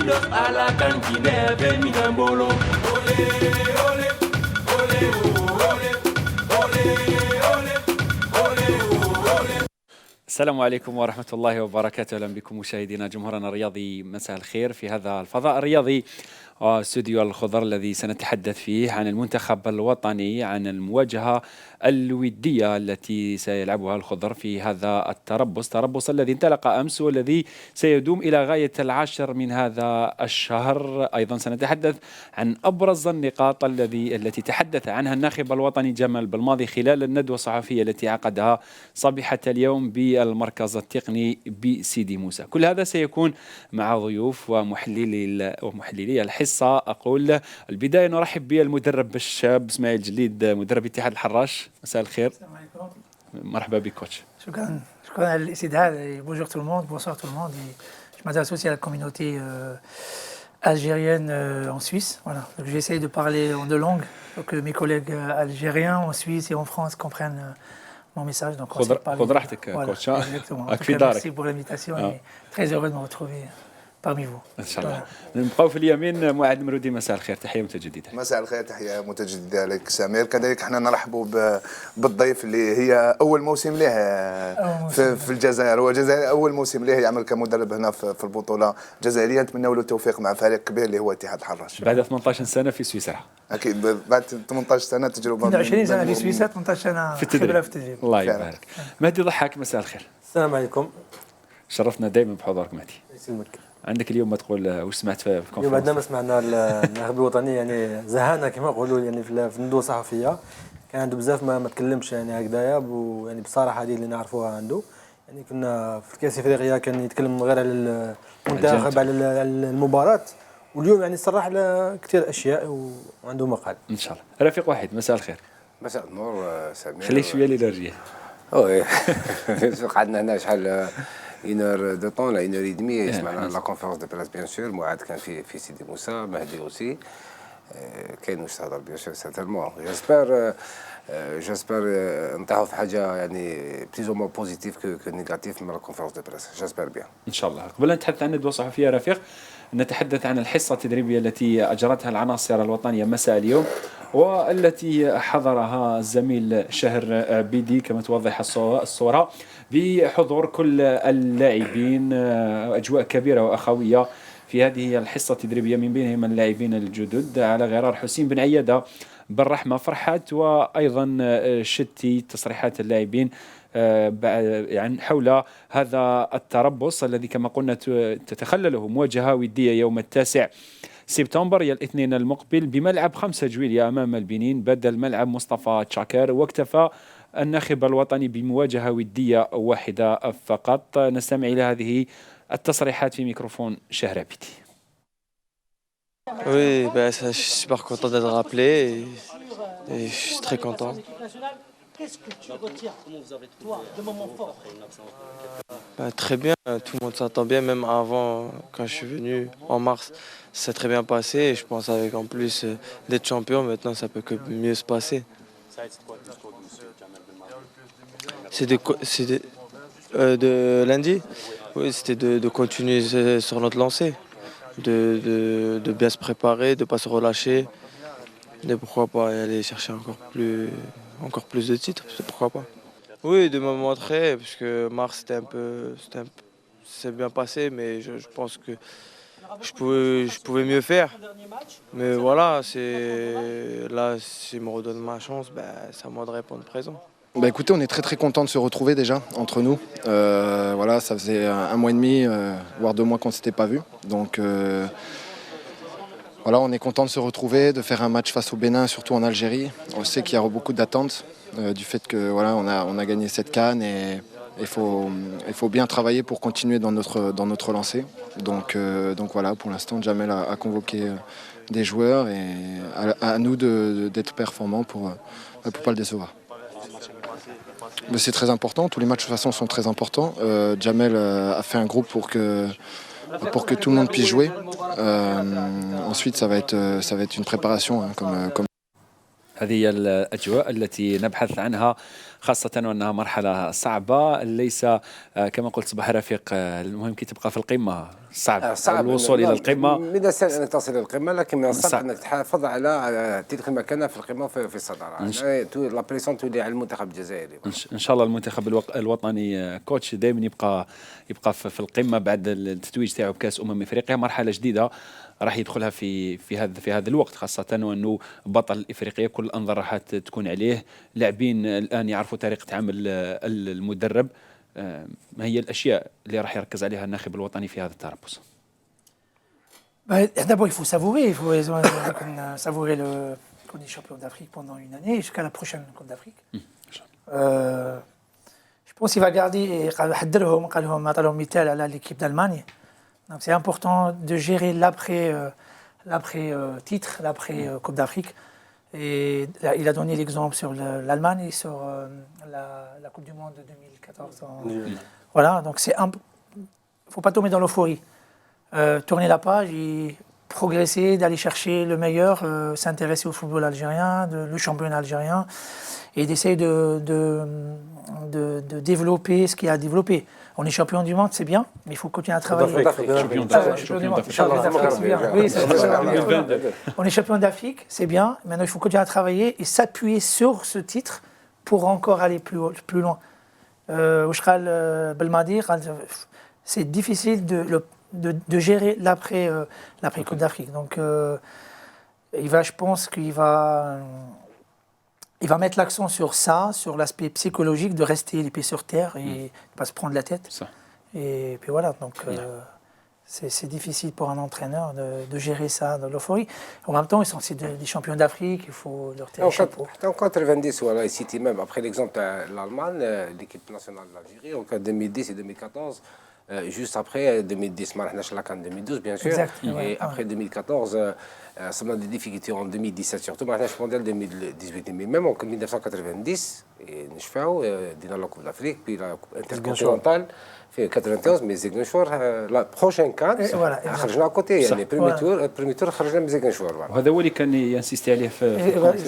Unidos à la canne Guinée, Bénin, Mbolo. Olé, olé, olé, olé, olé, olé, olé, olé. السلام عليكم ورحمة الله وبركاته. أهلا بكم مشاهدينا جمهورنا الرياضي، مساء الخير في هذا الفضاء الرياضي استوديو الخضر الذي سنتحدث فيه عن المنتخب الوطني، عن المواجهة الودية التي سيلعبها الخضر في هذا التربص الذي انطلق أمس والذي سيدوم إلى غاية 10 من هذا الشهر. أيضا سنتحدث عن أبرز النقاط التي تحدث عنها الناخب الوطني جمال بالماضي خلال الندوة الصحفية التي عقدها صبيحة اليوم بالمركز التقني بسيدي موسى. كل هذا سيكون مع ضيوف ومحللي الحصة. أقول البداية نرحب بالمدرب الشاب اسماعيل جليد، مدرب اتحاد الحراش. مساء الخير. السلام عليكم. مرحبا بك كوتش. شكرا على الاستدعاء. Bonjour tout le monde, bonsoir tout le monde. Je m'adresse aussi à la communauté algérienne en Suisse. Voilà. Donc, je vais essayer de parler en deux langues pour que mes collègues algériens en Suisse et en France comprennent mon message. Donc, خذ راحتك كوتش. Merci pour l'invitation et très heureux de me retrouver parmi vous. ان شاء الله. نبقاو في اليمين. معاذ مرودي، مساء الخير، تحيه متجدده. مساء الخير، تحيه متجدده لك سمير. كذلك احنا نرحبوا بالضيف اللي هي اول موسم له في الجزائر. هو جزائري، اول موسم له يعمل كمدرب هنا في البطوله الجزائريه. نتمنى له التوفيق مع فريق كبير اللي هو اتحاد الحراش. بعد 18 سنه في سويسرا. اكيد بعد 18 سنه تجربه. 20 سنه في سويسرا، 18 سنه خبره في التدريب. الله يبارك. مهدي ضحاك، مساء الخير. السلام عليكم. شرفنا دائما بحضورك مهدي. يسلمك. عندك اليوم ما تقول واش سمعت في الكونفرنس؟ اليوم عندنا ما سمعنا الناخب الوطني، يعني زهقنا كما نقولوا، يعني في الندوه الصحفيه كان عنده بزاف ما تكلمش يعني هكذايا، ويعني بصراحه هذه اللي نعرفوها عنده. يعني كنا في كاس افريقيا كان يتكلم غير على المنتخب، على المباراه، واليوم يعني صرح على كثير اشياء وعنده مقال. ان شاء الله. رفيق واحد، مساء الخير. مساء النور سمير. خليك شويه للرجال. وي قعدنا هنا شحال une heure de temps, là, 1h30, سمعنا لا كونفيرونس دو بريس بيان سور. معاذ كان في سيدي موسى، مهدي اوسي كاين واش تهضر بيان سور سيرتينمون. جيسبر نطيحوا في حاجه يعني بليز او مون بوزيتيف كو نيجاتيف من لا كونفيرونس دو بريس. جيسبر بيان ان شاء الله. قبل ان نتحدث عن الندوه الصحفيه رفيق، نتحدث عن الحصه التدريبيه التي اجرتها العناصر الوطنيه مساء اليوم، والتي حضرها الزميل شهر بيدي كما توضح الصوره بحضور كل اللاعبين. اجواء كبيره واخويه في هذه الحصه التدريبيه، من بينهم اللاعبين الجدد على غرار حسين بن عياده، بالرحمه فرحات، وايضا شتي تصريحات اللاعبين يعني حول هذا التربص الذي كما قلنا تتخلله مواجهه وديه يوم 9 سبتمبر الاثنين المقبل بملعب 5 جويلية امام البنين بدل ملعب مصطفى تشاكر. واكتفى الناخب الوطني بمواجهه وديه واحده فقط. نستمع الى هذه التصريحات في ميكروفون شهر بيتي. Oui, je suis super content d'être rappelé et je suis très content. Qu'est-ce que tu retires, toi, de moments forts? Très bien, tout le monde s'entend bien, même avant, quand je suis venu en mars, ça s'est très bien passé. Et je pense avec en plus d'être champion, maintenant ça peut que mieux se passer. C'est de lundi. Oui, c'était de continuer sur notre lancée, de bien se préparer, de ne pas se relâcher, et pourquoi pas aller chercher encore plus de titres, pourquoi pas. Oui, de me montrer, parce que mars c'est bien passé, mais je pense que je pouvais mieux faire. Mais voilà, là, s'ils me redonnent ma chance, ça m'aiderait pour le présent. Écoutez, on est très très content de se retrouver déjà entre nous. Voilà, ça faisait un mois et demi, voire 2 mois qu'on ne s'était pas vu. Donc voilà, on est content de se retrouver, de faire un match face au Bénin, surtout en Algérie. On sait qu'il y aura beaucoup d'attentes du fait que voilà, on a gagné cette CAN et il faut bien travailler pour continuer dans notre lancée. Donc voilà, pour l'instant, Jamel a convoqué des joueurs et à nous d'être performants pour pas le décevoir. Mais c'est très important, tous les matchs de toute façon sont très importants. Jamel a fait un groupe pour que tout le monde puisse jouer. Ensuite ça va être une préparation comme هذه الأجواء التي نبحث عنها، خاصة وأنها مرحلة صعبة. ليس كما قلت صباح رفيق، المهم كي تبقى في القمة صعب صعب الوصول الى القمه. من السهل انك تصل الى القمه، لكن من الصعب انك تحافظ على تلك المكانه في القمه في الصداره. لا بريسيون تولي على المنتخب الجزائري. ان شاء الله المنتخب الوطني كوتش دائما يبقى في القمه بعد التتويج تاعو بكاس افريقيا. مرحله جديده راح يدخلها في هذا الوقت، خاصه وانه بطل افريقيا كل الانظار راح تكون عليه. لاعبين الان يعرفوا طريقه عمل المدرب. ما هي الاشياء اللي راح يركز عليها الناخب الوطني في هذا التربص؟ D'abord, il faut savourer. Il faut savourer qu'on est champion d'Afrique pendant une année jusqu'à la prochaine Coupe d'Afrique. Je pense qu'il va garder. حضرهم قال لهم عطاهم مثال على l'équipe d'Allemagne. Donc c'est important de gérer l'après titre, l'après Coupe d'Afrique. Et là, il a donné l'exemple sur l'Allemagne et sur la Coupe du Monde de 2014. Voilà, donc faut pas tomber dans l'euphorie. Tourner la page et progresser, d'aller chercher le meilleur, s'intéresser au football algérien, le championnat algérien, et d'essayer de développer ce qu'il y a à développer. On est champion du monde, c'est bien, mais il faut continuer à travailler. On est champion d'Afrique, c'est bien, maintenant il faut continuer à travailler et s'appuyer sur ce titre pour encore aller plus loin. C'est difficile de gérer l'après Coupe d'Afrique. Donc, je pense qu'il va mettre l'accent sur ça, sur l'aspect psychologique, de rester les pieds sur terre et ne pas se prendre la tête. Ça. Et puis voilà, donc c'est difficile pour un entraîneur de gérer ça dans l'euphorie. En même temps, c'est des champions d'Afrique, il faut leur tirer le chapeau. En 90, voilà, cité même, après l'exemple de l'Allemagne, l'équipe nationale de l'Algérie, en 2010 et 2014, juste après 2010, la CAN 2012 bien sûr, exactement, et après 2014, ça a des difficultés en 2017 surtout, le mondial 2018, mais même en 1990, nous avons la Coupe d'Afrique, puis la Coupe intercontinentale, في 91 مي زيغنشور لا بروشين كان خرجنا كوتي يعني بريمي تور خرجنا من زيغنشور. وهذا هو اللي كان ينسيستي عليه في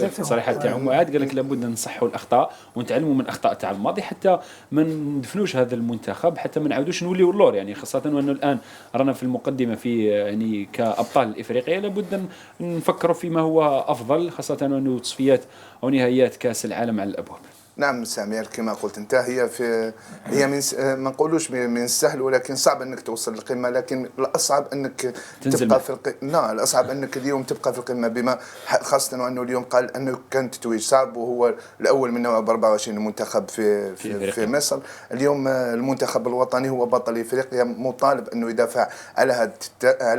التصريحات تاعو معاد، قال لك لابد نصحوا الاخطاء ونتعلموا من اخطاء تاع الماضي حتى ما ندفنوش هذا المنتخب، حتى ما نعاودوش نوليو اللور يعني، خاصه وانه الان رانا في المقدمه في يعني كابطال افريقيا، لابد نفكروا فيما هو افضل، خاصه وانه تصفيات او نهائيات كاس العالم على الابواب. نعم سمير كما قلت انت، هي من ما نقولوش من السهل، ولكن صعب انك توصل للقمه، لكن الاصعب انك تبقى في القمه. الاصعب انك اليوم تبقى في القمه، بما خاصه وانه اليوم قال انه كان تتويج صعب وهو الاول من نوعه ب 24 منتخب في مصر. اليوم المنتخب الوطني هو بطل افريقيا، مطالب انه يدافع على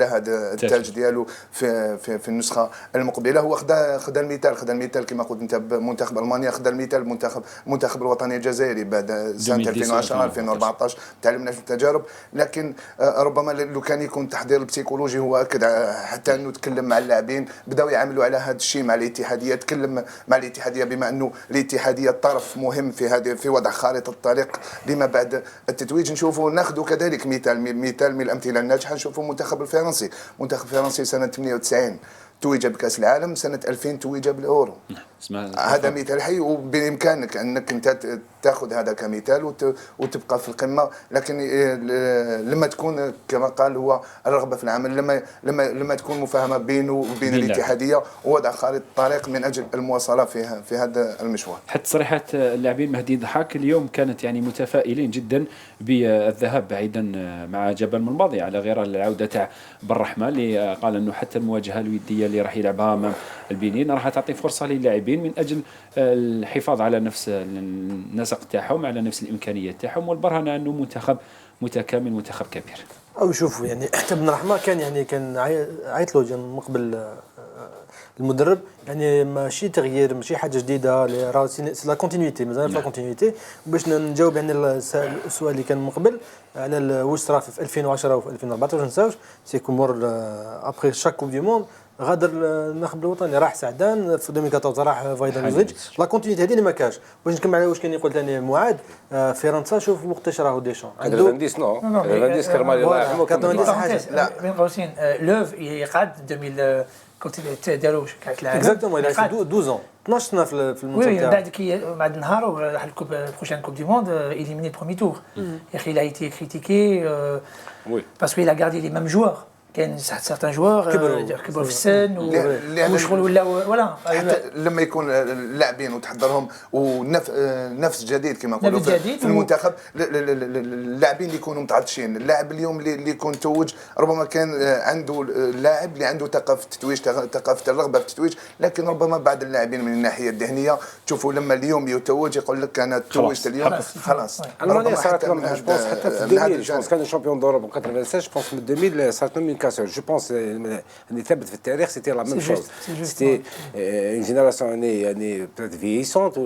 هذا التاج ديالو في النسخه المقبله. هو خذا المثال كما قلت انت بمنتخب المانيا، خذا المثال المنتخب الوطني الجزائري بعد سنه 2010 2014 تعلمنا في التجارب. لكن ربما لو كان يكون التحضير البسيكولوجي هو اكد حتى انه تكلم مع اللاعبين، بداو يعملوا على هذا الشيء مع الاتحاديه، تكلم مع الاتحاديه بما انه الاتحاديه طرف مهم في وضع خارطه الطريق لما بعد التتويج. نشوفوا ناخذوا كذلك مثال من الامثله الناجحه، نشوفوا المنتخب الفرنسي سنه 98 توج بكاس العالم، سنه 2000 توج بالاورو. هذا مثال حي، وبامكانك انك انت تاخذ هذا كمثال وتبقى في القمه. لكن لما تكون كما قال هو الرغبه في العمل، لما تكون مفاهمه بينه وبين الاتحاديه ووضع خارطه الطريق من اجل المواصله في هذا المشوار. حتى تصريحات اللاعبين مهدي ضحاك اليوم كانت يعني متفائلين جدا بالذهاب بعيدا مع جبل المنباضي على غير العوده تاع بالرحمه، اللي قال انه حتى المواجهه الوديه اللي راح يلعبها امام البنين راح تعطي فرصه للاعبين من اجل الحفاظ على نفس النسق تاعهم، على نفس الامكانيات تاعهم، والبرهنه انه منتخب متكامل، منتخب كبير. او شوفوا يعني حتى بن رحمه كان عيط له من قبل المدرب، يعني ماشي تغيير، ماشي حاجه جديده، راه سي لا كونتينيتي، مازال لا كونتينيتي. باش نجاوب يعني السؤال اللي كان من قبل على واش صرا في 2010 و 2014 ما نساوش، سي كومور ابري شاك كوب دي موند غادر الناخب الوطني، راح سعدان في 2014 راح فايدانوفيتش، لا كونتينيتي هذه اللي ما كاش. باش نكمل على واش كان يقول ثاني معاد، فرنسا شوف وقتاش راهو ديشان عنده 90 كرمال الله يرحمه، لا بين قوسين لوف يقعد كنت داروا كاس العالم. اكزاكتومون il a 12 ans 12 سنه في المنتخب وي تاعو. بعد نهار راح الكوب بروشين كوب دي موند éliminé le premier tour. Il a été critiqué parce qu'il a gardé les mêmes joueurs. كاين certains joueurs كبروا في السن وشغل ولاو فوالا. حتى لما يكون اللاعبين وتحضرهم ونفس جديد كما نقولوا في المنتخب، اللاعبين اللي يكونوا متعطشين. اللاعب اليوم اللي يكون توج ربما كان عنده اللاعب اللي عنده ثقافه التتويج، ثقافه الرغبه في التتويج، لكن ربما بعض اللاعبين من الناحيه الذهنيه تشوفوا لما اليوم يتوج يقول لك انا توجت اليوم خلاص. المانيا صارت لهم جو بونس حتى في 2000 كانوا شامبيون دوروب 96 جو بونس من 2000 صارت لهم جو بونس اللي ثبت في التاريخ سيتي لا ميم شوز. سيتي اون جينيراسيون يعني بلات فييسونت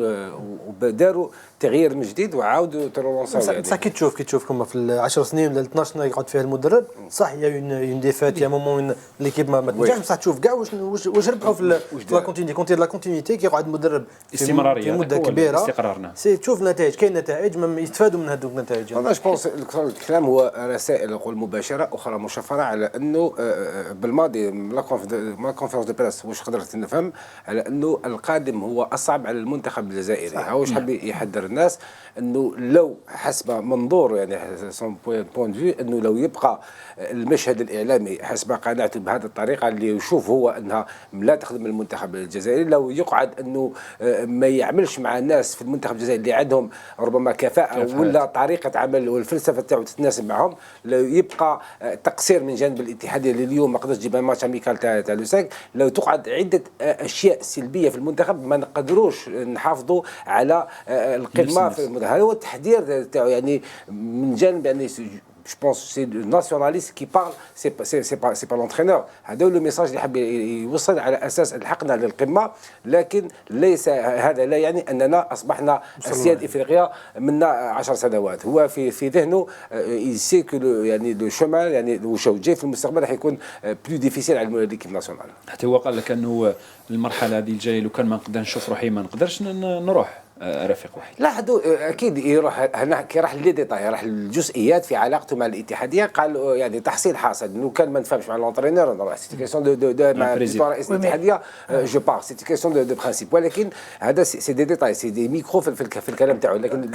وداروا تغيير من جديد وعاودوا ترونساو. صح كي تشوف كما في 10 سنين ولا 12 سنه يقعد فيها المدرب صح يا اون ديفات يا مومون ليكيب ما تنجحش بصح تشوف كاع واش ربحوا في لا كونتينيتي كونتي لا كونتينيتي كي يقعد مدرب استمراريه مده كبيره استقرارنا سي تشوف نتائج كاين نتائج يستفادوا من هذوك النتائج. انا جو بونس الكلام هو رسائل نقول مباشره اخرى مشفره على انه بالماضي لا كونفيرونس دو بريس واش قدرت نفهم على انه القادم هو اصعب على المنتخب الجزائري. واش حب يحذر الناس انه لو حسب منظور يعني سون بوين فيو انه لو يبقى المشهد الاعلامي حسب قناعته بهذه الطريقه اللي يشوف هو انها لا تخدم المنتخب الجزائري، لو يقعد انه ما يعملش مع الناس في المنتخب الجزائري اللي عندهم ربما كفاءه ولا طريقه عمل والفلسفه تاعو تتناسب معهم، لو يبقى تقصير من جانب الاتحاديه اللي اليوم ما قدرش تجيب ماتش اميكال تاع لو 5، لو تقعد عده اشياء سلبيه في المنتخب ما نقدروش نحافظوا على القمه في المنتخب. هذا هو التحذير تاعو يعني من جانب يعني je pense c'est le nationaliste qui parle c'est pas l'entraîneur. هذا هو الميساج اللي حاب يوصل على اساس الحقنا للقمه، لكن ليس هذا لا يعني اننا اصبحنا اسياد افريقيا من 10 سنوات. هو في ذهنه يسي كو يعني لو شومان يعني واش جاي في المستقبل راح يكون بلو ديفيسيل على ليكيب ناسيونال. حتى هو قال لك انه المرحله هذه الجايه لو كان ما نقدر نشوف روحي ما نقدرش نروح رفيق واحد. لا حدو اكيد يروح هنا كي راح لي ديتاي راح الجزئيات في علاقته مع الاتحاديه. قال يعني تحصيل حاصل لو كان ما نفهمش مع لونترينور نروح سيتي كيسيون دو مع رئيس الاتحاديه جو بار سيتي كيسيون دو برانسيب، ولكن هذا سي دي ديتاي سي دي ميكرو في الكلام تاعو. لكن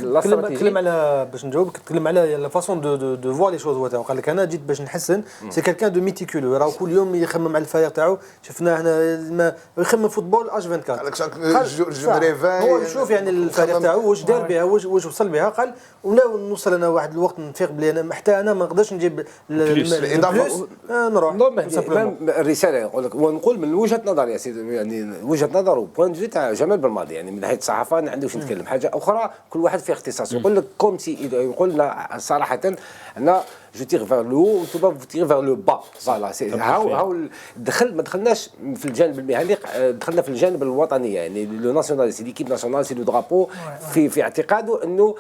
تكلم على باش نجاوبك تكلم على لا فاصون دو فوا لي شوز. هو قال لك انا جيت باش نحسن سي كالكان دو ميتيكولو راه كل يوم يخمم على الفريق تاعو. شفناه هنا يخمم فوتبول اش 24 هو يشوف يعني الفريق تاعو واش دار بها واش وصل بها. قال ولا نوصل انا واحد الوقت نفيق بلي انا حتى انا ما نقدرش نجيب الاضافه نروح الرساله نقول لك ونقول من وجهه نظري يا سيدي يعني وجهه نظر وبوان دو تاع جمال بالماضي يعني من ناحيه الصحافه ما عندوش نتكلم حاجه اخرى كل واحد في اختصاصه. يقول لك كوم سي يقول لنا صراحه انا جو تيغ فيغ لو وانتو با تيغ فيغ لو با فوالا هاو ما دخلناش في الجانب المهني دخلنا في الجانب الوطني يعني لو ناسيونال سي ليكيب ناسيونال سي لو درابو في اعتقاده انه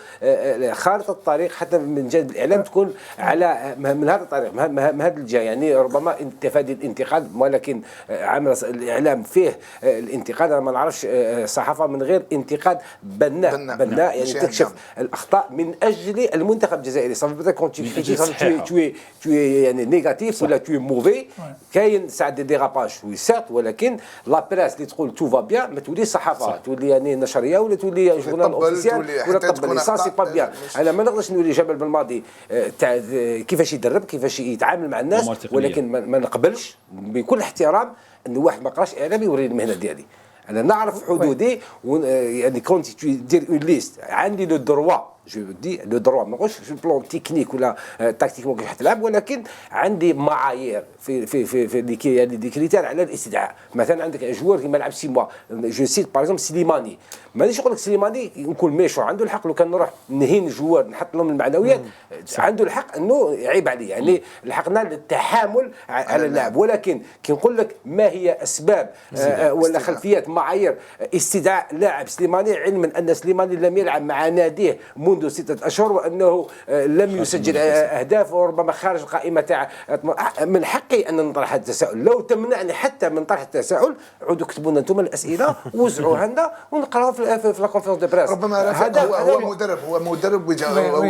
خارطه الطريق حتى من جانب الاعلام تكون على من هذا الطريق من هذا الجهه يعني ربما تفادي الانتقاد، ولكن عمل الاعلام فيه الانتقاد. انا ما نعرفش الصحافه من غير انتقاد بناء يعني تكشف الاخطاء من اجل المنتخب الجزائري. صافي كونت tu es يعني نيجاتيف ولا tu es mauvais. كاين ساعات دي ديراباج وي سيرت، ولكن لا بريس اللي تقول تو فا بيان ما توليش صحافه تولي يعني نشريه ولا تولي جورنال اوفيسيال ولا تطبل سا سي با بيان. انا ما نقدرش نولي جبل بالماضي تاع كيفاش يدرب كيفاش يتعامل مع الناس، ولكن ما نقبلش بكل احترام انه واحد ما قراش اعلامي يوري المهنه ديالي. انا نعرف حدودي يعني كونتي دير اون ليست عندي لو دروا جو دي لو دروا ما نقولش في البلان تكنيك ولا تكتيك ممكن تلعب، ولكن عندي معايير في يعني دي كريتير على الاستدعاء. مثلا عندك جوار كيما لعب 6 موا جو سيت باغ اكزومبل سليماني، مانيش نقول لك سليماني نكون ميشو عنده الحق لو كان نروح نهين الجوار نحط لهم المعنويات عنده الحق انه يعيب عليه يعني الحقنا للتحامل على اللاعب. ولكن كي نقول لك ما هي اسباب ولا خلفيات معايير استدعاء لاعب سليماني علما ان سليماني لم يلعب مع ناديه منذ منذ 6 أشهر وأنه لم يسجل أهداف وربما خارج القائمة تاع. من حقي أن نطرح هذا التساؤل. لو تمنعني حتى من طرح التساؤل عودوا كتبوا لنا انتم الأسئلة وزعوا عندنا ونقراها في لا كونفيرونس دو بريس. ربما هو مدرب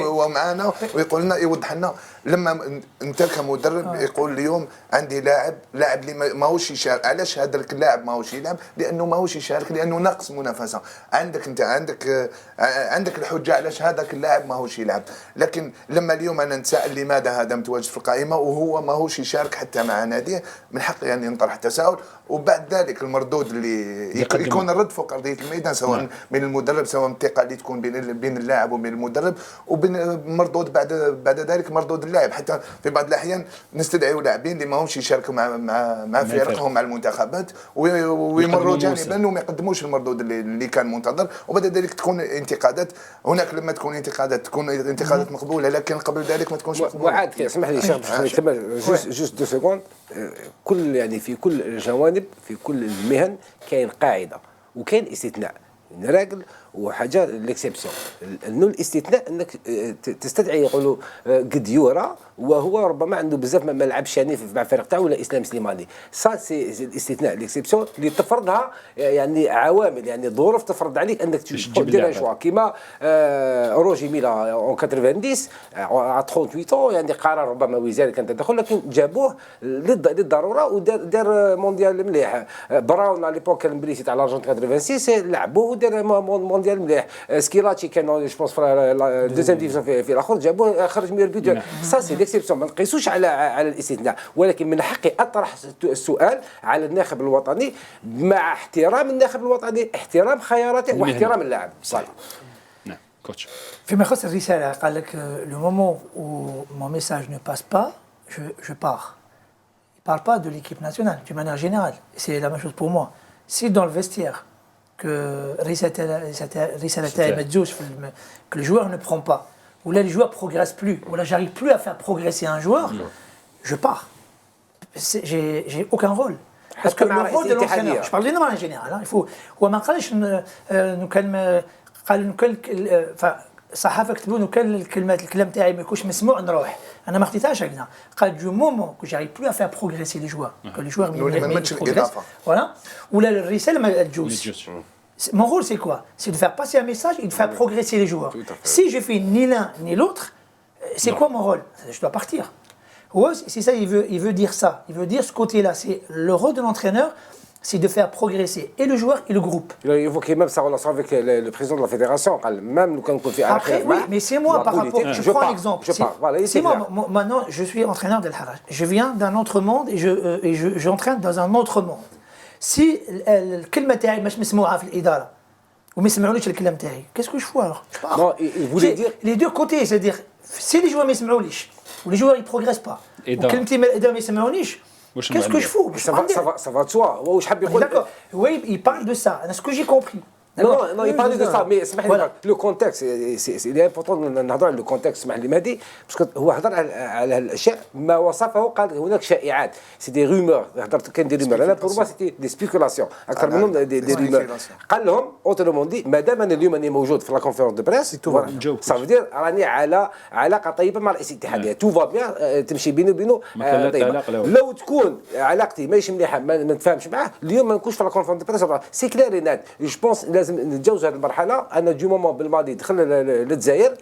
ومعنا ويقول لنا يوضح لنا لما انت كمدرب يقول اليوم عندي لاعب اللي ماهوش يشارك. علاش هذا اللاعب ماهوش يلعب؟ لانه ماهوش يشارك، لانه ناقص منافسه. انت عندك الحجه علاش هذاك اللاعب ماهوش يلعب. لكن لما اليوم انا نتساءل لماذا هذا متواجد في القائمه وهو ماهوش يشارك حتى مع ناديه، من حقي يعني نطرح تساؤل. وبعد ذلك المردود اللي يكون الرد فوق ارضيه الميدان سواء من المدرب، سواء الثقه اللي تكون بين اللاعب وبين المدرب، وبين المردود بعد ذلك مردود اللاعب. حتى في بعض الاحيان نستدعيوا لاعبين اللي ماهمش يشاركوا مع فرقهم مع المنتخبات ويمروا جانبا وما يقدموش المردود اللي كان منتظر، وبعد ذلك تكون انتقادات. هناك لما تكون انتقادات مقبوله، لكن قبل ذلك ما تكونش مقبوله. وعاد اسمح لي جوست 2 سكوند. كل يعني في كل الجوانب في كل المهن كاين قاعده وكاين استثناء. راجل وحاجه ليكسيبسيون. انه الاستثناء انك تستدعي يقولوا قد يورا وهو ربما عنده بزاف ما لعبش يعني مع الفريق تاعو ولا اسلام سليماني. سي الاستثناء ليكسيبسيون اللي تفرضها يعني عوامل، يعني ظروف تفرض عليك انك دير شوا كيما روجي ميلا اون 90 ع 38 يعني قرار ربما وزاري كان تدخل، لكن جابوه للضروره ودار مونديال مليح. براون على ليبوك كان بليسي تاع لارجنتين 86 لعبوه ودار مونديال مليح. سكيلاتشي كان جو بونس في دوزيام ديفيزيون في الاخر جابوه خرج ميور بيدور. سا سي ليكسيبسيون، ما نقيسوش على الاستثناء. ولكن من حقي اطرح السؤال على الناخب الوطني مع احترام الناخب الوطني، احترام خياراته واحترام اللاعب. صحيح. نعم كوتش. فيما يخص الرسالة قال لك لو مومون او مون ميساج نو باس با je pars. Il parle pas de l'équipe nationale d'une manière générale. C'est la même chose pour moi. Si dans le vestiaire que que le joueur ne prend pas, ou là les joueurs ne progressent plus, ou là j'arrive plus à faire progresser un joueur, je pars. J'ai aucun rôle. Parce que le rôle de l'entraîneur, je parle de manière générale, hein, il faut, هو ما قالش نكلم قال صحافه كتبوا له كان الكلام تاعي ما يكونش مسموع نروح. انا ما خديتهاش هكذا. قال دو مومون كو جاري بلو افير بروغريسي لي جوار كو لي جوار فوالا ولا الرساله ما تجوز. Mon rôle c'est quoi? C'est de faire passer un message et de faire progresser les joueurs. Si je fais ni l'un ni l'autre, c'est quoi mon rôle? Je dois partir. Ouais, c'est ça, il veut dire ça. Il veut dire ce côté-là. C'est le rôle de l'entraîneur, c'est de faire progresser et le joueur et le groupe. Il a évoqué même sa relation avec le président de la fédération. Même quand on fait après, oui, mais c'est moi par rapport. Je prends un exemple. C'est moi. Maintenant, je suis entraîneur d'El Haraj. Je viens d'un autre monde et j'entraîne dans un autre monde. Si الكلمة تاعي مش مسموعة في الإدارة وما يسمعونيش الكلام تاعي, qu'est-ce que je fais alors? Non, il voulait dire les deux côtés, c'est-à-dire si les joueurs ما يسمعونيش و les joueurs ils progressent pas وكلمتي الإدارة ما يسمعونيش, qu'est-ce que je fais? Ça va de soi. واش حاب يقول؟ D'accord. Oui, il parle de ça. Ce que j'ai compris. Non, il parlait de ça, mais le contexte, il est important de نهضر على le contexte. اسمح لي مهدي باسكو هو هضر على الاشياء ما وصفه. قال هناك شائعات, سي دي رومور. هضرت كان دي رومور. انا بور موا سيتي دي سبيكولاسيون اكثر منهم دي رومور. قال لهم اوتومون دي ما دام انا اليوم اني موجود في لا كونفيرونس دو بريس صافي دير راني على علاقه طيبه مع رئيس الاتحاديه. تو فا بيان, تمشي بيني وبينه طيبه. لو تكون علاقتي ماشي مليحه ما نتفاهمش معاه اليوم ما نكونش في لا كونفيرونس دو بريس. سي كلير نات. جو بونس لازم نتجاوز هذه المرحله. انا دو مومون بالماضي دخل للجزائر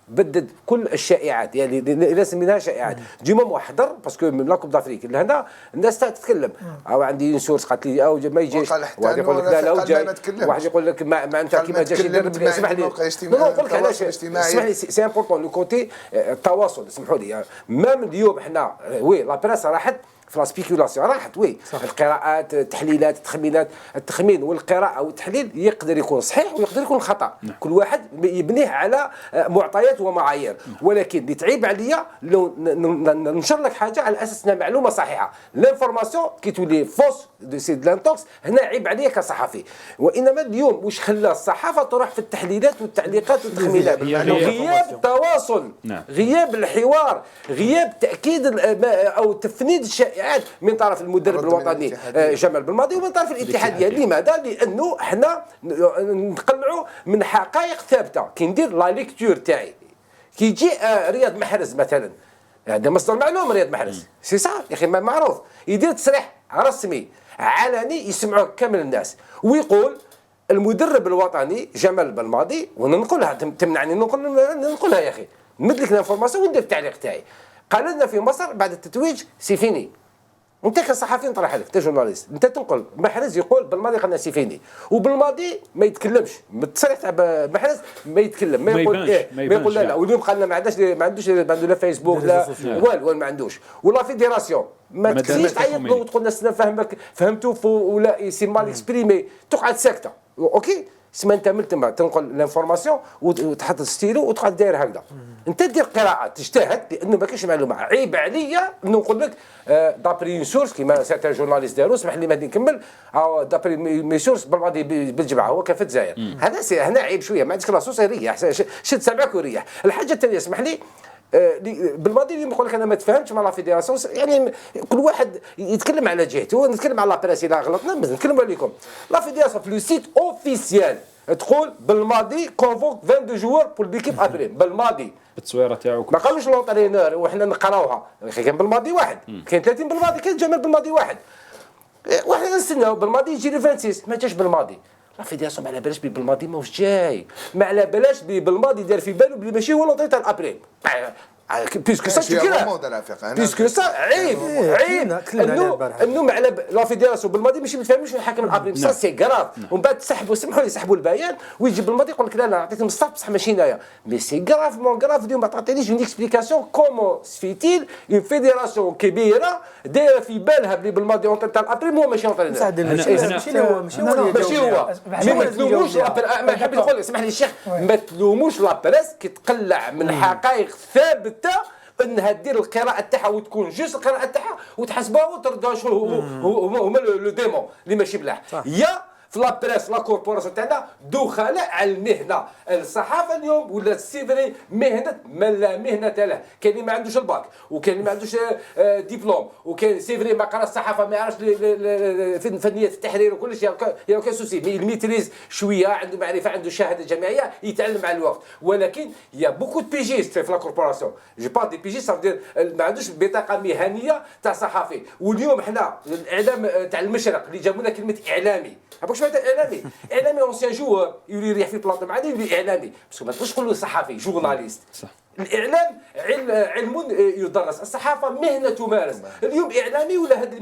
بدد كل الشائعات, يعني لازم منها شائعات. دو مومون حضر باسكو من لا كوب دافريك لهنا الناس تتكلم. او عندي سورس قالت لي او ما يجيش, واحد يقول لك لا لا وجاي, واحد يقول لك ما انت كيما جاش يدرب. اسمح لي نقول لك علاش. اسمح لي سي امبورطون لو كوتي التواصل. اسمحوا لي مام اليوم احنا وي لا بريس راحت في لا سبيكولاسيون راحت. وي القراءات, التحليلات, التخمينات. التخمين والقراءه والتحليل يقدر يكون صحيح ويقدر يكون خطا. كل واحد يبنيه على معطيات ومعايير. ولكن اللي تعيب عليا لو ننشر لك حاجه على اساس انها معلومه صحيحه. لانفورماسيون كي تولي فوس دو سي دلانتوكس هنا عيب عليا كصحفي. وانما اليوم واش خلى الصحافه تروح في التحليلات والتعليقات والتخمينات؟ غياب التواصل, غياب الحوار, غياب تاكيد او تفنيد الشائعات. تحقيقات من طرف المدرب الوطني جمال بالماضي ومن طرف الاتحاديه. لماذا؟ لانه حنا نقلعوا من حقائق ثابته. كي ندير لا ليكتور تاعي كي يجي رياض محرز مثلا، هذا مصدر معلوم رياض محرز سي صح يا اخي معروف، يدير تصريح رسمي علني يسمعوه كامل الناس ويقول المدرب الوطني جمال بالماضي، وانا نقولها تمنعني نقولها يا اخي، نمد لك الانفورماسيون وندير التعليق تاعي. قال لنا في مصر بعد التتويج سي فيني. انت كصحفي نطرح لك انت جورناليست، انت تنقل محرز يقول بالماضي قالنا سي فيني، وبالماضي ما يتكلمش، التصريح تاع محرز ما يتكلم، ما يقول ايه، ما يقول لا. واليوم قال لنا ما عندوش لا فيسبوك لا والو ما عندوش، ولا فيديراسيون ما تكزيش تعيط له وتقول الناس فهمك فهمتوا ولا سي مال اكسبريمي، تقعد ساكته اوكي. سما انت من تما تنقل لانفورماسيون وتحط ستيلو وتقعد داير هكذا. انت دير قراءه تجتهد لانه ما كاينش معلومه. عيب عليا نقول لك دابري اون سورس كيما سيرتان جورناليست داروا، اسمح لي ما نكمل، دابري مي سورس بالماضي بالجبعه هو كان في الجزائر. هذا هنا عيب شويه، ما عندكش لاصوص ريح شد سمعك وريح. الحاجه الثانيه اسمح لي بالماضي اللي نقول لك انا ما تفهمتش مع لا فيديراسيون، يعني كل واحد يتكلم على جهته، نتكلم على لا بريس اذا غلطنا نتكلموا عليكم. لا فيديراسيون في لو سيت اوفيسيال تقول بالماضي كونفوك 22 جوار بور ليكيب ابري بالماضي بالتصويره تاعو ما قالوش لونطرينور وحنا نقراوها. كان بالماضي واحد، كاين 30 بالماضي، كاين جمال بالماضي واحد، وحنا نستناو بالماضي يجي لي 26 ما جاش بالماضي. لا فيديراسيون ما على بالهاش بالماضي ماهوش جاي، ما على بالهاش بالماضي دار في بالو بلي ماشي هو لونطري تاع الابري. بيسكو سا بيسكو سا عيب انه مع لا فيديراسيون بالماضي ماشي متفاهمش الحكم الابري بصح سي كراف. ومن بعد تسحبوا سمحوا لي يسحبوا البيان ويجي بالماضي يقول لك لا عطيتهم الصف بصح ماشي هنايا. مي سي كراف مون كراف. اليوم ما تعطينيش اون اكسبليكاسيون كومون سفيتيل اون فيديراسيون كبيره دايره في بالها بلي بالماضي اونتر تاع الابري هو ماشي اونتر ماشي هو ما تلوموش ما حاب نقول اسمح لي الشيخ ما تلوموش لا بريس كي تقلع من حقائق ثابته انها دير القراءه تاعها وتكون جوست القراءه تاعها وتحسبها وتردها شنو هما لو ديمون اللي ماشي ملاح. يا في لا بريس لا كوربوراسيون تاعنا دخلاء على المهنه. الصحافه اليوم ولات سيفري مهنه ما لا مهنه له. كاين اللي ما عندوش الباك وكاين اللي ما عندوش ديبلوم وكاين سيفري ما قرا الصحافه ما يعرفش فنيه التحرير وكل شيء يا كان سوسي مي الميتريز شويه عنده معرفه عنده شهاده جامعيه يتعلم مع الوقت. ولكن يا بوكو دو بيجيست في لا كوربوراسيون جو با دي بيجيست صافي ما عندوش بطاقه مهنيه تاع صحافي. واليوم حنا الاعلام تاع المشرق اللي جابوا لنا كلمه اعلامي واش معناتها اعلامي؟ اعلامي اونسيان جوور يولي يريح في بلاطو معنا يولي اعلامي باسكو ما تقدرش تقول له صحفي جورناليست. الاعلام علم يدرس، الصحافه مهنه تمارس. اليوم اعلامي ولا هذا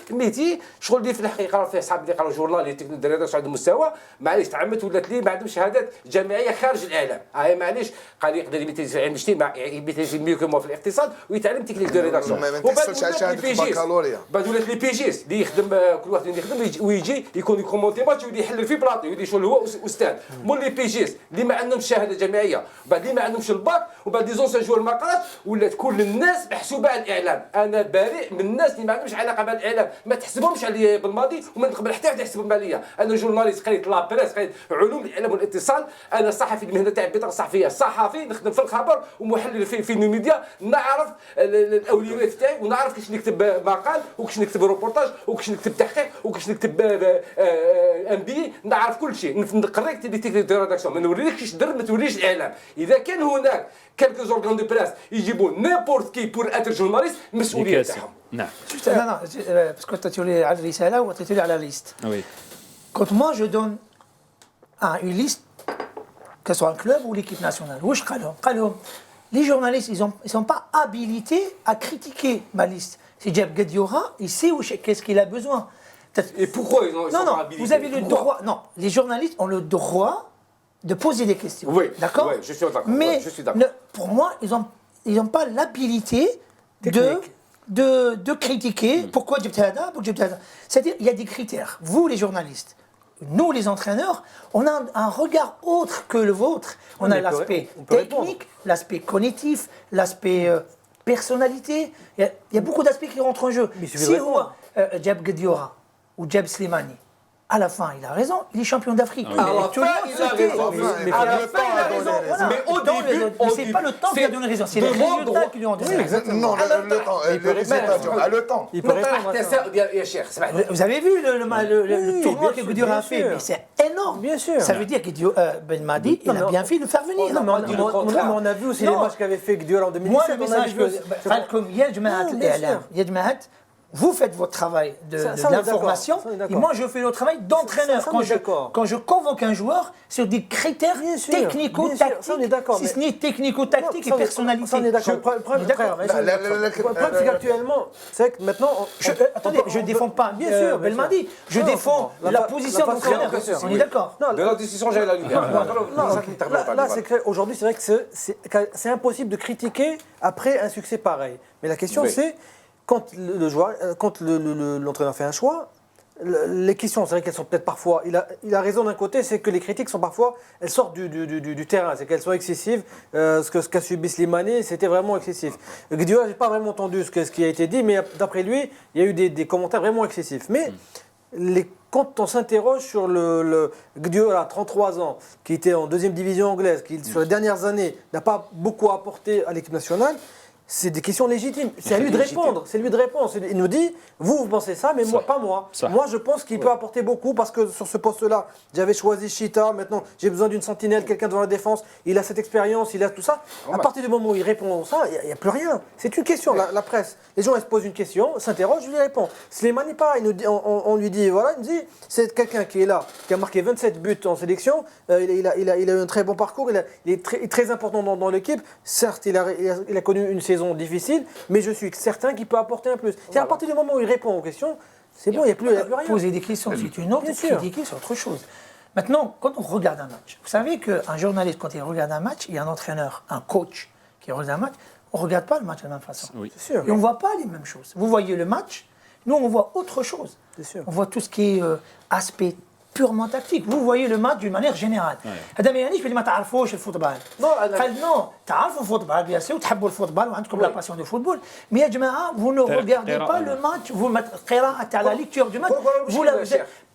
الميتي شغل اللي في الحقيقه فيه صحاب اللي قراو جورنال يتكلم دراسه على المستوى معليش تعمت ولات لي ما عندهمش شهادات جامعيه خارج الاعلام. معليش قال يقدر يميتيزي علم الاجتماع يميتيزي ميو كو في الاقتصاد ويتعلم تكنيك دو ريداكسيون. ما تحصلش على شهاده البكالوريا. بعد ولات لي بيجيس اللي يخدم كل واحد اللي يخدم ويجي يكون يكومونتي ماتش ويولي يحلل في بلاطو يولي شغل هو استاذ. مول لي بيجيس اللي ما عندهمش شهاده جامعيه بعد اللي ما عندهمش الباك وبعد دي زونسيان جوار ما قرات ولات كل الناس محسوبه على الاعلام. انا بريء من الناس اللي ما عندهمش علاقه بالاعلام ما تحسبهمش عليا بالماضي وما نقبل حتى واحد يحسبهم عليا. انا جورناليست قريت لا بريس قريت علوم الاعلام والاتصال. انا صحفي المهنه تاعي البطاقه الصحفيه صحفي نخدم في الخبر ومحلل في الميديا نعرف الاولويات تاعي ونعرف كيفاش نكتب مقال وكيفاش نكتب روبورتاج وكيفاش نكتب تحقيق وكيفاش نكتب ام بي نعرف كل شيء نقريك لي تكنيك دو ريداكسيون ما نوريلكش كيفاش تدير ما توريش الاعلام. اذا كان هناك كالكو زورغان دو بريس يجيبوا نيمبورت كي بور اتر جورناليست مسؤوليه تاعهم. نعم لا باسكو تعطيولي على الرساله وتعطيولي على ليست. وي Quand moi je donne une liste, que ce soit un club ou l'équipe nationale, les journalistes, ils sont pas habilités à critiquer ma liste. Si Djeb Guediora, il sait qu'est-ce qu'il a besoin. Et pourquoi ils sont pas habilités? Vous avez le droit. Non, les journalistes ont le droit de poser des questions. Oui, d'accord. Oui, je suis d'accord. Mais je suis d'accord. Pour moi, ils ont pas l'habilité de critiquer pourquoi Djeb Hada, pourquoi Djeb Hada. C'est-à-dire, il y a des critères. Vous, les journalistes. Nous, les entraîneurs, on a un regard autre que le vôtre. On a l'aspect technique, l'aspect cognitif, l'aspect personnalité. Il y a beaucoup d'aspects qui rentrent en jeu. Si Djeb Guediora ou Djeb Slimani, À la fin, il a raison, il est champion d'Afrique. Oui. Mais À la tout le fin, monde il se a tait. raison. Mais À à la la fin, fin, il a raison. Voilà. Mais au Donc, début, c'est pas le temps qui lui a donné raison, c'est les résultats qui lui ont donné raison. Non, le temps, les résultats, le temps. Il peut répondre à ça. يا شيخ اسمح لي Vous avez vu le tournoi bien que sûr, Goudio bien a fait, sûr. mais c'est énorme. Bien sûr. Ça veut dire que Belmadi, il Non, a mais bien fait de le faire venir. Non, mais on a vu aussi les Non. matchs qu'avait fait Gdiola en 2017. Moi, le on a message vu que aussi- Falcom, il y a Jamaat Non, bien al-I'lam, sûr. il y a Jamaat, vous faites votre travail de Ça, on est d'accord, l'information, ça, on est et d'accord. moi je fais le travail d'entraîneur. Ça, on est d'accord. Quand je convoque un joueur sur des critères Bien sûr, technico-tactiques, ça, on est d'accord, si mais- ce n'est technico-tactique et Ça, personnalité. Ça, on est d'accord. Je- on est d'accord. Le problème, c'est qu'actuellement, c'est que maintenant. Attendez, je ne défends pas Bien sûr, Belmadi, je Non, défends la la fa- position la façon- d'entraîneur. bien sûr, On oui. est d'accord. Non, de la décision جايه la lumière Là, c'est qu'aujourd'hui, c'est vrai que c'est impossible de critiquer après un succès pareil. Mais la question, Oui. c'est quand le joueur, quand l'entraîneur fait un choix, les questions, c'est vrai qu'elles sont peut-être parfois. Il a raison d'un côté, c'est que les critiques sont parfois, elles sortent du terrain, c'est qu'elles sont excessives. Ce qu'a subi Slimani, c'était vraiment excessif. Gdiola, j'ai pas vraiment entendu ce qui a été dit, mais d'après lui, il y a eu des commentaires vraiment excessifs. Mais quand on s'interroge sur le Gdiola, 33 ans, qui était en deuxième division anglaise, qui sur les dernières années n'a pas beaucoup apporté à l'équipe nationale, c'est des questions légitimes. C'est à lui de répondre. C'est lui de répondre. Il nous dit, vous pensez ça, mais moi, pas moi. Ça. Moi, je pense qu'il peut apporter beaucoup parce que sur ce poste-là, j'avais choisi Chita. Maintenant, j'ai besoin d'une sentinelle, quelqu'un devant la défense. Il a cette expérience, il a tout ça. À partir du moment où il répond ça, il n'y a plus rien. C'est une question. La presse, les gens, ils se posent une question, s'interrogent, je lui réponds. Slimani, pareil. On lui dit, voilà, il nous dit, c'est quelqu'un qui est là, qui a marqué 27 buts en sélection. Il a eu un très bon parcours. Il est très important dans l'équipe. Certes, il a connu une saison difficile, mais je suis certain qu'il peut apporter un plus. C'est à partir du moment où il répond aux questions, c'est bon, il n'y a plus rien. Poser des questions, c'est une autre, Bien sûr. critiquer, c'est autre chose. Maintenant, quand on regarde un match, vous savez qu'un journaliste, quand il regarde un match, il y a un entraîneur, un coach qui regarde un match, on ne regarde pas le match de la même façon. Oui. C'est sûr. Et on ne voit pas les mêmes choses. Vous voyez le match, nous on voit autre chose. C'est sûr. On voit tout ce qui est aspect purement tactique. Vous voyez le match d'une manière générale. هذا ما يعنيش بلي ما تعرفوش الفوتبال. قال non, تعرفوا الفوتبال bien sûr, تحبوا الفوتبال وعندكم la passion du football. Mais يا جماعة, vous ne regardez pas le match, vous قراءة على la lecture du match.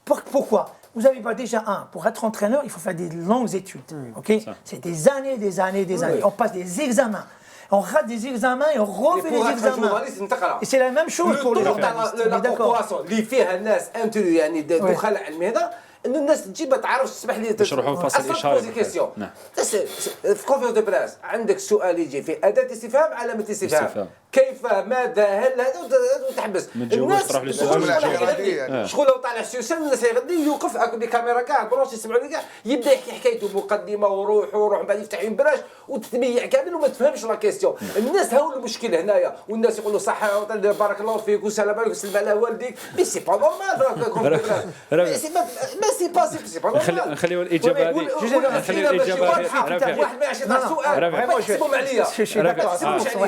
Pourquoi? Vous n'avez pas déjà pour être entraîneur, il faut faire des longues études. Ok? C'est des années, des années, des années. On passe des examens. On rate des examens et on refait des examens. Et c'est la même chose pour les journalistes. لا كوبوراسيون اللي فيها الناس انترو يعني دخل على المهنه انه الناس تجي ما تعرفش تسمح لي تشرحوا فصل إشاري. نعم في كونفيرنس دو بريس عندك سؤال يجي في اداه استفهام علامه استفهام كيف ماذا هل هذا وتحبس تجاوبش تروح للسؤال شغل لو طالع سوسن الناس يغدي يوقف اكو كاميرا كاع بروش يسمعوا لي كاع يبدا يحكي حكايته مقدمه وروح من بعد يفتح ينبراش وتتبيع كامل وما تفهمش لا كيستيون الناس هاو المشكل هنايا والناس يقولوا صح بارك الله فيك وسلام عليك وسلم على والديك مي سي با نورمال سي با نورمال نخليو الاجابه هذه نخليو الاجابه هذه واحد ما يعرفش يطرح سؤال ما يحسبهم عليا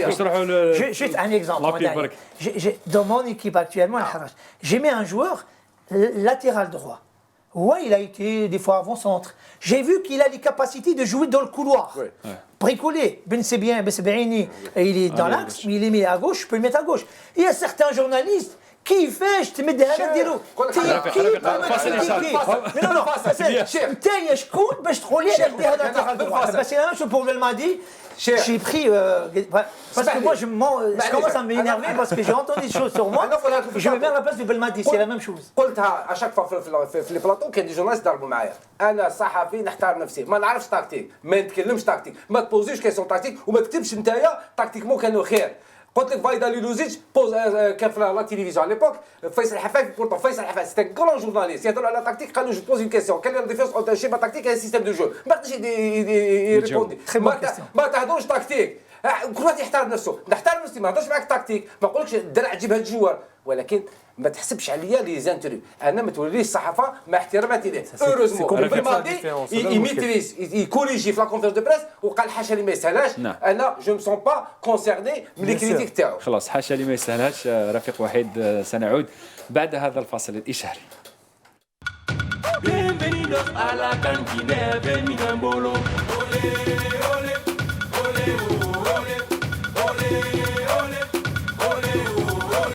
نشرحوا Juste un exemple. Lampy Bark. Dans mon équipe actuellement, j'ai mis un joueur latéral droit. Ouais, il a été des fois avant-centre. J'ai vu qu'il a les capacités de jouer dans le couloir. Bricoler. Ben Sebien, Ben Sebaini, il est dans l'axe, mais il est mis à gauche, je peux le mettre à gauche. Il y a certains journalistes كيفاش تمد هذا ديالو انت يا شكون باش تقول لي دير هذا بس انا شو بور المادي j'ai pris parce que moi je commence à m'énerver parce que j'ai entendu des choses sur moi je me mets à la place de Belmadi c'est la même chose قلتها اشاك في البلاطو كان دي جورناليست ضربوا معايا انا صحفي نحترم نفسي ما نعرفش تاكتيك ما نتكلمش تاكتيك ما تبوزيش كيسيون تاكتيك وما تكتبش نتايا تاكتيكمون كانوا خير قلت لك فايدا لوزيتش كان في لا تيليفزيون على ليبوك فيصل الحفاف بورتون فيصل الحفاف سيتي ان كرون جورناليست يهضروا على تاكتيك قالوا جو بوز اون كيسيون كان لا ديفيرونس اونتر شيما تاكتيك اي سيستيم دو جو ما قدرش يريبوندي ما تهضروش تاكتيك كل واحد يحترم نفسه نحترم نفسي ما نهضرش معاك تاكتيك ما نقولكش الدرع تجيب هاد الجوار ولكن ما تحسبش عليا لي زانترو انا ما توليش الصحافه مع احتراماتي ليه اوروزمون بالماضي يميتريز يكوريجي في لا كونفيرنس دو بريس وقال حاشا لي ما يسهلهاش انا جو مي سون با كونسيرني من لي كريتيك تاعو خلاص حاشا لي ما يسهلهاش رفيق وحيد سنعود بعد هذا الفاصل الاشاري Bienvenidos a la cantina de Minambolo. Ole, ole, ole, ole, ole.